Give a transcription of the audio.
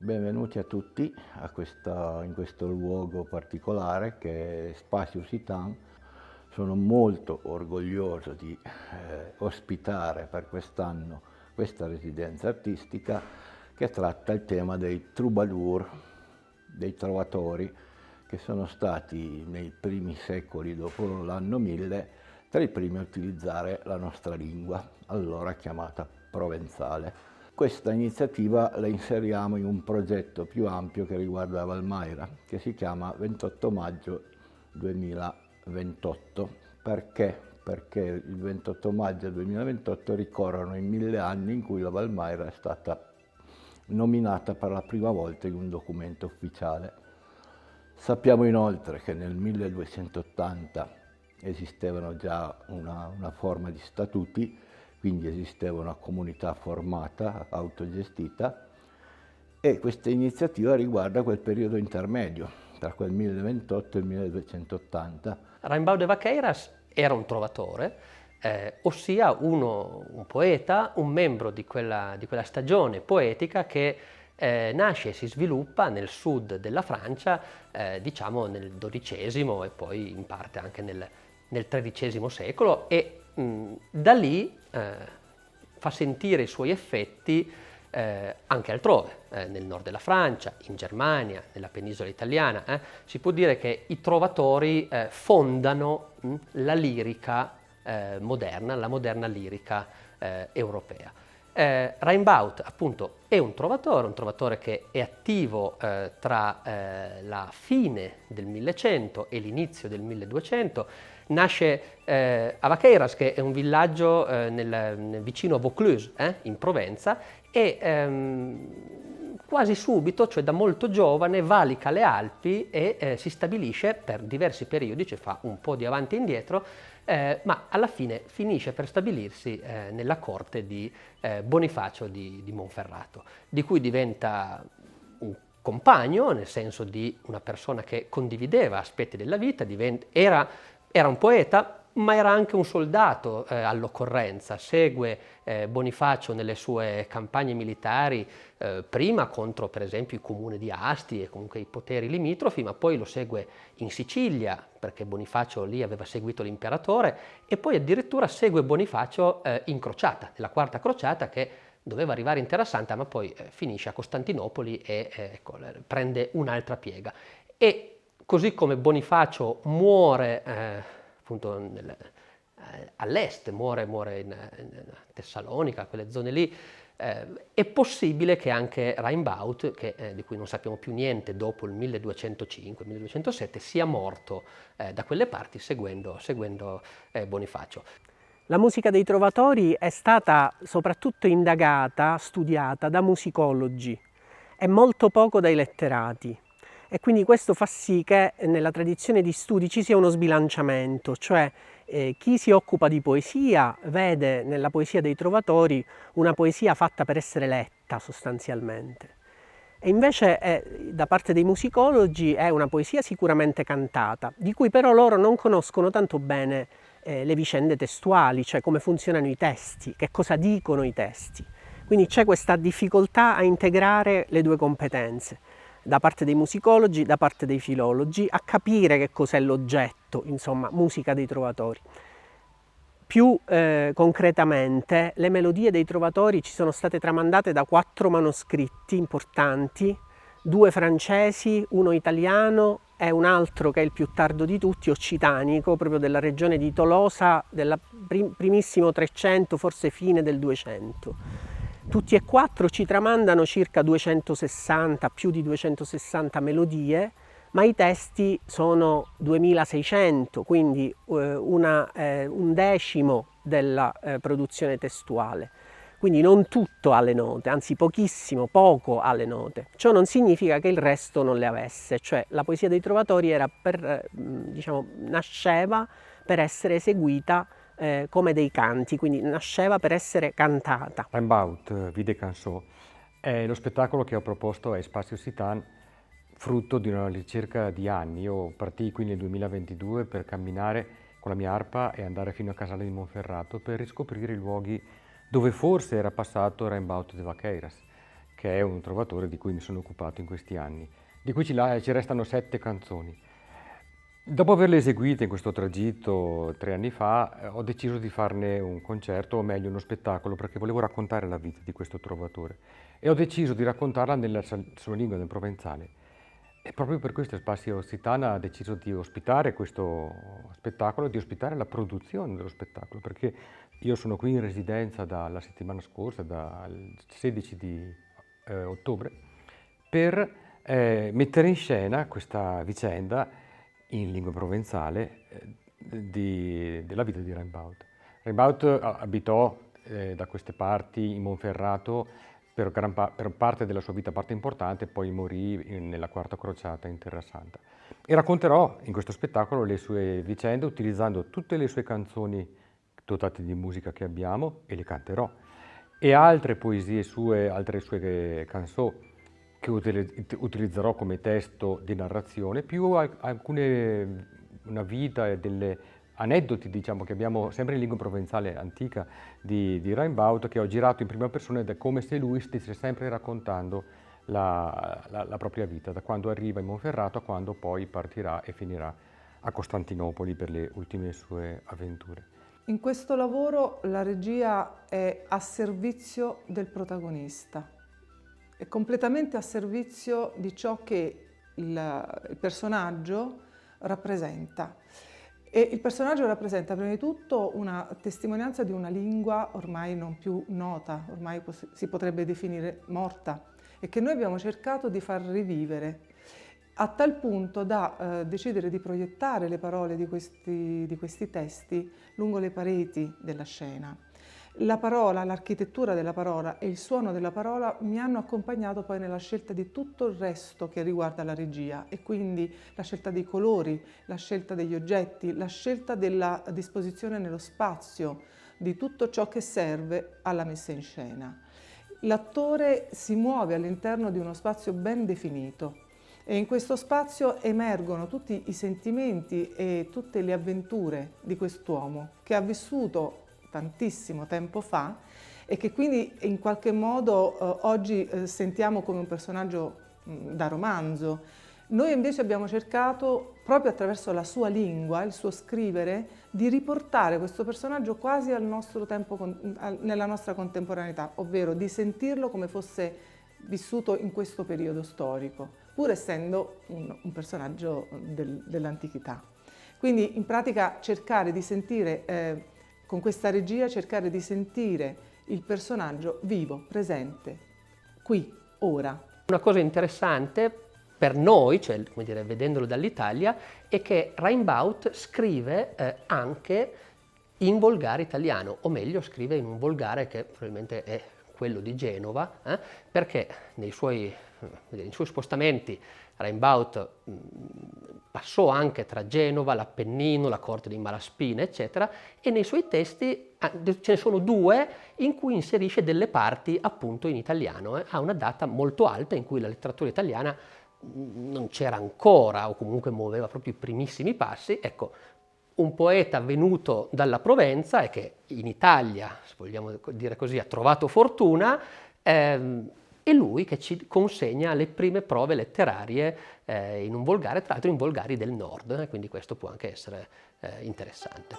Benvenuti a tutti in questo luogo particolare che è Spazio Sitan. Sono molto orgoglioso di ospitare per quest'anno questa residenza artistica che tratta il tema dei troubadour, dei trovatori, che sono stati nei primi secoli dopo l'anno 1000 tra i primi a utilizzare la nostra lingua, allora chiamata provenzale. Questa iniziativa la inseriamo in un progetto più ampio che riguarda la Valmaira, che si chiama 28 maggio 2028. Perché? Perché il 28 maggio 2028 ricorrono i 1000 anni in cui la Valmaira è stata nominata per la prima volta in un documento ufficiale. Sappiamo inoltre che nel 1280 esistevano già una forma di statuti, quindi esisteva una comunità formata, autogestita, e questa iniziativa riguarda quel periodo intermedio, tra quel 1028 e il 1280. Raimbau de Vaqueiras era un trovatore, ossia un poeta, un membro di quella stagione poetica che nasce e si sviluppa nel sud della Francia, diciamo nel XII e poi in parte anche nel XIII secolo, e da lì fa sentire i suoi effetti anche altrove, nel nord della Francia, in Germania, nella penisola italiana. Si può dire che i trovatori fondano la lirica moderna, la moderna lirica europea. Rimbaud appunto è un trovatore che è attivo tra la fine del 1100 e l'inizio del 1200. Nasce a Vaqueiras, che è un villaggio vicino a Vaucluse, in Provenza, e quasi subito, cioè da molto giovane, valica le Alpi e si stabilisce per diversi periodi, cioè fa un po' di avanti e indietro, ma alla fine finisce per stabilirsi nella corte di Bonifacio di Monferrato, di cui diventa un compagno, nel senso di una persona che condivideva aspetti della vita, era un poeta, ma era anche un soldato all'occorrenza. Segue Bonifacio nelle sue campagne militari, prima contro per esempio il comune di Asti e comunque i poteri limitrofi, ma poi lo segue in Sicilia, perché Bonifacio lì aveva seguito l'imperatore, e poi addirittura segue Bonifacio in crociata, nella quarta crociata, che doveva arrivare in Terra Santa, ma poi finisce a Costantinopoli e ecco, prende un'altra piega. E così come Bonifacio muore appunto all'est, muore in Tessalonica, quelle zone lì, è possibile che anche Rimbaud, di cui non sappiamo più niente dopo il 1205-1207, sia morto da quelle parti seguendo Bonifacio. La musica dei trovatori è stata soprattutto indagata, studiata da musicologi e molto poco dai letterati. E quindi questo fa sì che nella tradizione di studi ci sia uno sbilanciamento, cioè chi si occupa di poesia vede nella poesia dei trovatori una poesia fatta per essere letta sostanzialmente. E invece da parte dei musicologi è una poesia sicuramente cantata, di cui però loro non conoscono tanto bene le vicende testuali, cioè come funzionano i testi, che cosa dicono i testi. Quindi c'è questa difficoltà a integrare le due competenze, da parte dei musicologi, da parte dei filologi, a capire che cos'è l'oggetto, insomma, musica dei trovatori. Più concretamente, le melodie dei trovatori ci sono state tramandate da 4 manoscritti importanti, 2 francesi, uno italiano e un altro che è il più tardo di tutti, occitanico, proprio della regione di Tolosa, del primissimo 300, forse fine del 200. Tutti e 4 ci tramandano circa 260, più di 260 melodie, ma i testi sono 2600, quindi un decimo della produzione testuale. Quindi non tutto ha le note, anzi pochissimo, poco ha le note. Ciò non significa che il resto non le avesse, cioè la poesia dei trovatori nasceva per essere eseguita come dei canti, quindi nasceva per essere cantata. Rimbaud, Vie de Canson, è lo spettacolo che ho proposto a Spazio Sitan, frutto di una ricerca di anni. Io partii qui nel 2022 per camminare con la mia arpa e andare fino a Casale di Monferrato per riscoprire i luoghi dove forse era passato Rimbaud de Vaqueiras, che è un trovatore di cui mi sono occupato in questi anni, di cui ci restano 7 canzoni. Dopo averle eseguite in questo tragitto 3 anni fa, ho deciso di farne un concerto, o meglio uno spettacolo, perché volevo raccontare la vita di questo trovatore e ho deciso di raccontarla nella sua lingua, nel provenzale. E proprio per questo Spazio Occitana ha deciso di ospitare questo spettacolo, di ospitare la produzione dello spettacolo, perché io sono qui in residenza dalla settimana scorsa, dal 16 di ottobre, per mettere in scena questa vicenda in lingua provenzale della vita di Rimbaud. Rimbaud abitò da queste parti in Monferrato per parte della sua vita, parte importante, poi morì nella Quarta Crociata in Terra Santa. E racconterò in questo spettacolo le sue vicende utilizzando tutte le sue canzoni dotate di musica che abbiamo, e le canterò, e altre poesie sue, altre sue canzoni che utilizzerò come testo di narrazione, più una vita e delle aneddoti, diciamo, che abbiamo sempre in lingua provenzale antica di Rimbaud, che ho girato in prima persona, ed è come se lui stesse sempre raccontando la propria vita, da quando arriva in Monferrato a quando poi partirà e finirà a Costantinopoli per le ultime sue avventure. In questo lavoro la regia è a servizio del protagonista, è completamente a servizio di ciò che il personaggio rappresenta. E il personaggio rappresenta prima di tutto una testimonianza di una lingua ormai non più nota, ormai si potrebbe definire morta, e che noi abbiamo cercato di far rivivere, a tal punto da decidere di proiettare le parole di questi testi lungo le pareti della scena. La parola, l'architettura della parola e il suono della parola mi hanno accompagnato poi nella scelta di tutto il resto che riguarda la regia, e quindi la scelta dei colori, la scelta degli oggetti, la scelta della disposizione nello spazio, di tutto ciò che serve alla messa in scena. L'attore si muove all'interno di uno spazio ben definito, e in questo spazio emergono tutti i sentimenti e tutte le avventure di quest'uomo che ha vissuto tantissimo tempo fa e che quindi in qualche modo oggi sentiamo come un personaggio da romanzo. Noi invece abbiamo cercato, proprio attraverso la sua lingua, il suo scrivere, di riportare questo personaggio quasi al nostro tempo, nella nostra contemporaneità, ovvero di sentirlo come fosse vissuto in questo periodo storico, pur essendo un personaggio dell'antichità. Quindi in pratica cercare di sentire, con questa regia, cercare di sentire il personaggio vivo, presente, qui, ora. Una cosa interessante per noi, cioè, come dire, vedendolo dall'Italia, è che Rimbaud scrive anche in volgare italiano, o meglio scrive in un volgare che probabilmente è quello di Genova, perché nei suoi spostamenti Rimbaud passò anche tra Genova, l'Appennino, la corte di Malaspina, eccetera, e nei suoi testi ce ne sono 2 in cui inserisce delle parti appunto in italiano, a una data molto alta in cui la letteratura italiana non c'era ancora, o comunque muoveva proprio i primissimi passi. Ecco, un poeta venuto dalla Provenza e che in Italia, se vogliamo dire così, ha trovato fortuna, è lui che ci consegna le prime prove letterarie in un volgare, tra l'altro in volgari del nord, quindi questo può anche essere interessante.